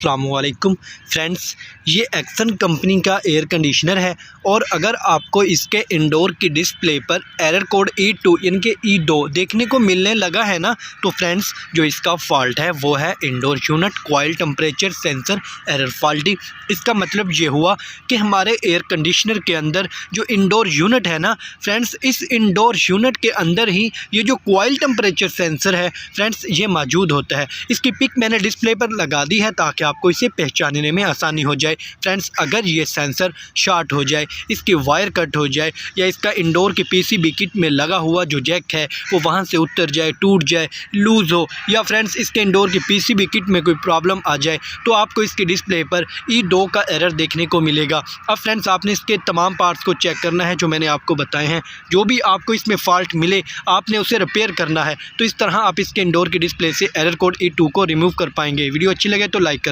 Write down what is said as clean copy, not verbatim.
अस्सलामुअलैकुम फ्रेंड्स, ये action company का एयर कंडीशनर है और अगर आपको इसके इंडोर की डिस्प्ले पर एरर कोड E2 यानी कि E2 देखने को मिलने लगा है ना, तो फ्रेंड्स जो इसका फॉल्ट है वो है indoor unit coil temperature sensor error faulty. इसका मतलब ये हुआ कि हमारे एयर कंडीशनर के अंदर जो इंडोर यूनिट है ना फ्रेंड्स, इस इंडोर यूनिट के अंदर ही ये जो कॉइल टेम्परेचर सेंसर है फ्रेंड्स ये मौजूद होता है। इसकी पिक मैंने डिस्प्ले पर लगा दी है ताकि आपको इसे पहचानने में आसानी हो जाए। फ्रेंड्स अगर ये सेंसर शॉर्ट हो जाए, इसकी वायर कट हो जाए या इसका इंडोर के पीसीबी किट में लगा हुआ जो जैक है वो वहाँ से उतर जाए, टूट जाए, लूज़ हो, या फ्रेंड्स इसके इंडोर की पीसीबी किट में कोई प्रॉब्लम आ जाए तो आपको इसकी डिस्प्ले पर E2 का एरर देखने को मिलेगा। अब फ्रेंड्स आपने इसके तमाम पार्ट्स को चेक करना है जो मैंने आपको बताए हैं। जो भी आपको इसमें फॉल्ट मिले आपने उसे रिपेयर करना है। तो इस तरह आप इसके इंडोर की डिस्प्ले से एरर कोड E2 को रिमूव कर पाएंगे। वीडियो अच्छी लगे तो लाइक कर